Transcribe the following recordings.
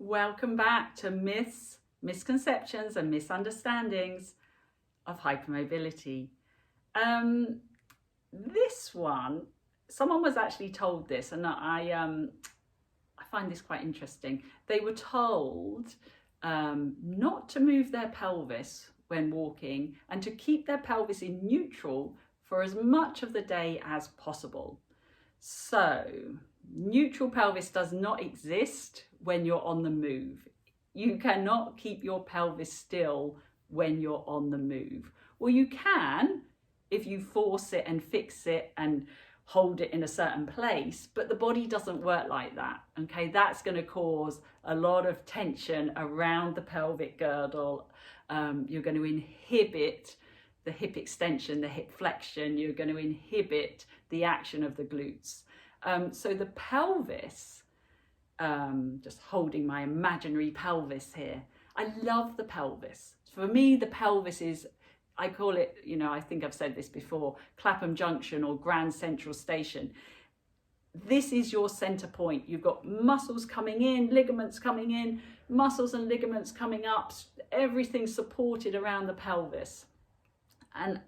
Welcome back to Myths, Misconceptions and Misunderstandings of Hypermobility. This one, someone was actually told this, and I find this quite interesting. They were told not to move their pelvis when walking and to keep their pelvis in neutral for as much of the day as possible. So, neutral pelvis does not exist when you're on the move. You cannot keep your pelvis still when you're on the move. Well, you can if you force it and fix it and hold it in a certain place, but the body doesn't work like that. Okay, that's going to cause a lot of tension around the pelvic girdle. You're going to inhibit the hip extension, the hip flexion. You're going to inhibit the action of the glutes. So the pelvis, just holding my imaginary pelvis here, I love the pelvis. For me, the pelvis is, I call it, I think I've said this before, Clapham Junction or Grand Central Station. This is your center point. You've got muscles coming in, ligaments coming in, muscles and ligaments coming up, everything supported around the pelvis. And,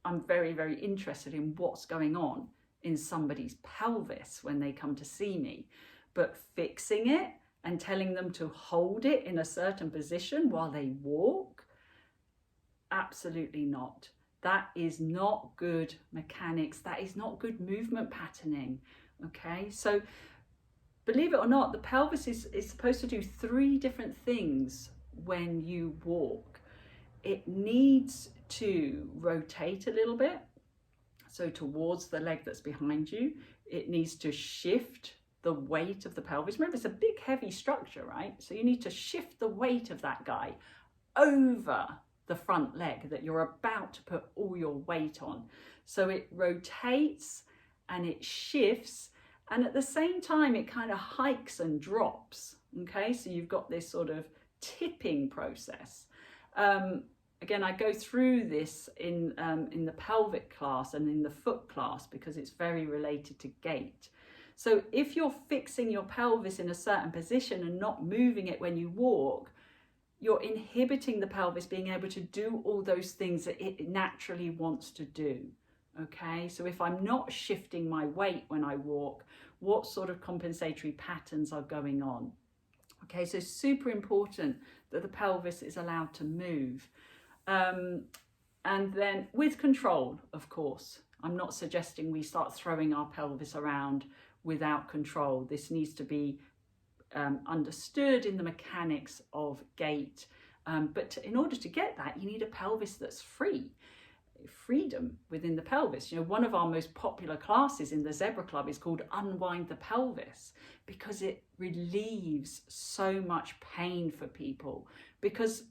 I'm very, very interested in what's going on in somebody's pelvis when they come to see me. But fixing it and telling them to hold it in a certain position while they walk, absolutely not. That is not good mechanics. That is not good movement patterning. Okay, so believe it or not, the pelvis is supposed to do 3 different things when you walk. It needs to rotate a little bit, so towards the leg that's behind you. It needs to shift the weight of the pelvis. Remember, it's a big, heavy structure, right? So you need to shift the weight of that guy over the front leg that you're about to put all your weight on. So it rotates and it shifts, and at the same time it kind of hikes and drops. Okay, so you've got this sort of tipping process. Again, I go through this in the pelvic class and in the foot class because it's very related to gait. So if you're fixing your pelvis in a certain position and not moving it when you walk, you're inhibiting the pelvis being able to do all those things that it naturally wants to do. Okay, so if I'm not shifting my weight when I walk, what sort of compensatory patterns are going on? Okay, so super important that the pelvis is allowed to move. And then with control, of course. I'm not suggesting we start throwing our pelvis around without control. This needs to be understood in the mechanics of gait. But in order to get that, you need a pelvis that's free. Freedom within the pelvis. One of our most popular classes in the Zebra Club is called Unwind the Pelvis, because it relieves so much pain for people. Because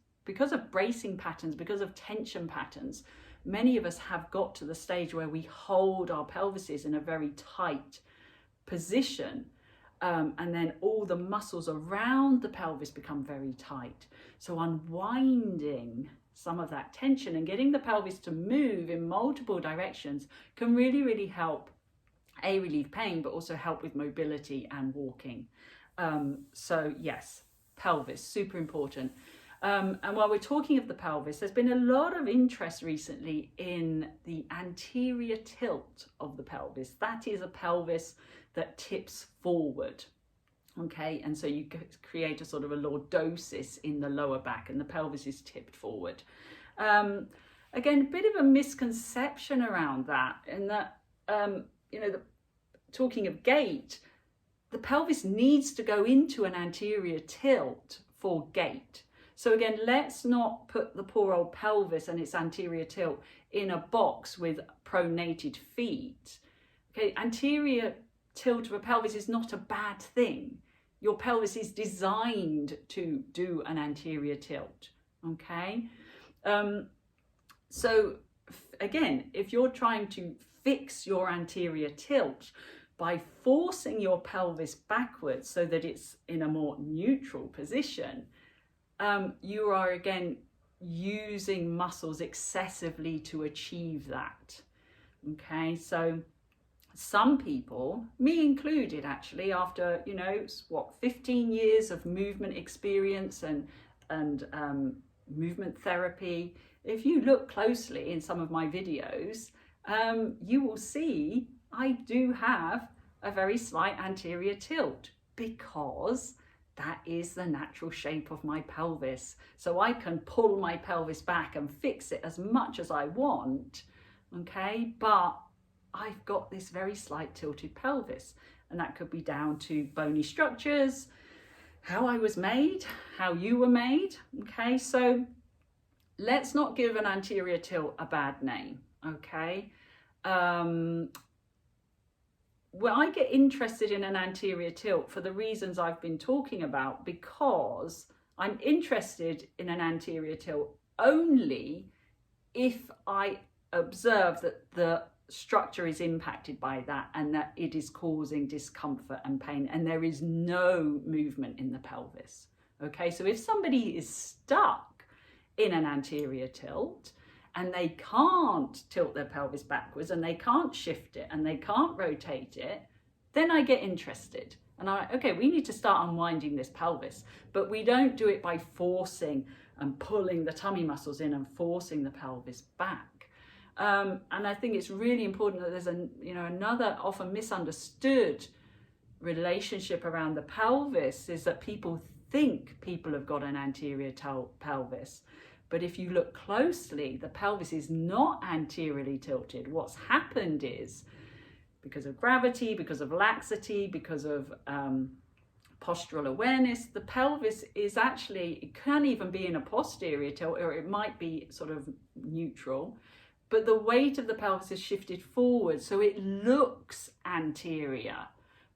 of bracing patterns, because of tension patterns, many of us have got to the stage where we hold our pelvises in a very tight position, and then all the muscles around the pelvis become very tight. So unwinding some of that tension and getting the pelvis to move in multiple directions can really, really help relieve pain, but also help with mobility and walking. So yes, pelvis, super important. And while we're talking of the pelvis, there's been a lot of interest recently in the anterior tilt of the pelvis. That is a pelvis that tips forward. Okay, and so you create a sort of a lordosis in the lower back and the pelvis is tipped forward. Again, a bit of a misconception around that, in that, talking of gait, the pelvis needs to go into an anterior tilt for gait. So again, let's not put the poor old pelvis and its anterior tilt in a box with pronated feet. Okay, anterior tilt of a pelvis is not a bad thing. Your pelvis is designed to do an anterior tilt. Okay, so again, if you're trying to fix your anterior tilt by forcing your pelvis backwards so that it's in a more neutral position, you are again using muscles excessively to achieve that. Okay, so some people, me included actually, after 15 years of movement experience and movement therapy, if you look closely in some of my videos, you will see I do have a very slight anterior tilt, because that is the natural shape of my pelvis. So I can pull my pelvis back and fix it as much as I want, okay? But I've got this very slight tilted pelvis, and that could be down to bony structures, how I was made, how you were made, okay? So let's not give an anterior tilt a bad name, okay? Well, I get interested in an anterior tilt for the reasons I've been talking about, because I'm interested in an anterior tilt only if I observe that the structure is impacted by that and that it is causing discomfort and pain and there is no movement in the pelvis. Okay, so if somebody is stuck in an anterior tilt and they can't tilt their pelvis backwards and they can't shift it and they can't rotate it, then I get interested. And okay, we need to start unwinding this pelvis, but we don't do it by forcing and pulling the tummy muscles in and forcing the pelvis back. And I think it's really important that there's another often misunderstood relationship around the pelvis, is that people think people have got an anterior pelvis. But if you look closely, the pelvis is not anteriorly tilted. What's happened is, because of gravity, because of laxity, because of postural awareness, the pelvis is actually, it can even be in a posterior tilt, or it might be sort of neutral, but the weight of the pelvis is shifted forward, so it looks anterior,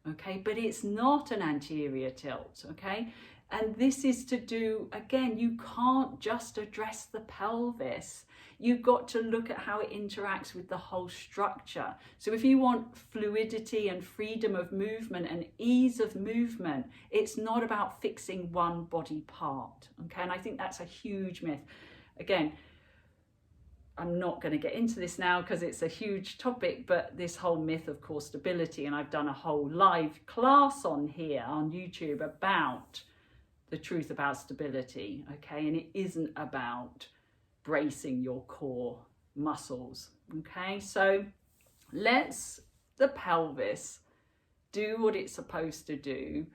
okay? But it's not an anterior tilt, okay? And this is to do, again, you can't just address the pelvis. You've got to look at how it interacts with the whole structure. So if you want fluidity and freedom of movement and ease of movement, it's not about fixing one body part, okay? And I think that's a huge myth. Again, I'm not going to get into this now because it's a huge topic, but this whole myth of core stability, and I've done a whole live class on here on YouTube about the truth about stability, okay? And it isn't about bracing your core muscles, okay? So let's the pelvis do what it's supposed to do.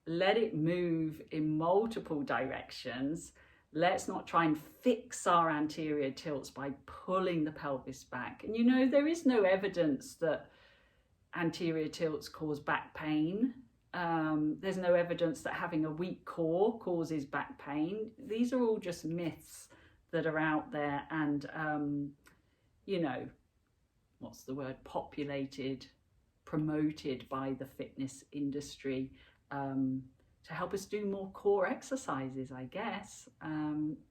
Let it move in multiple directions. Let's not try and fix our anterior tilts by pulling the pelvis back. And there is no evidence that anterior tilts cause back pain. There's no evidence that having a weak core causes back pain. These are all just myths that are out there and, what's the word, populated, promoted by the fitness industry to help us do more core exercises, I guess.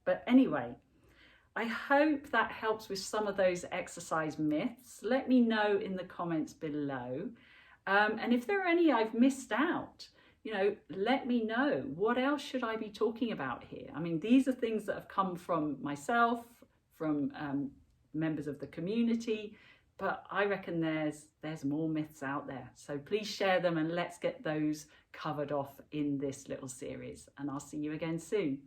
But anyway, I hope that helps with some of those exercise myths. Let me know in the comments below. And if there are any I've missed out, let me know. What else should I be talking about here? I mean, these are things that have come from myself, from members of the community, but I reckon there's more myths out there. So please share them and let's get those covered off in this little series. And I'll see you again soon.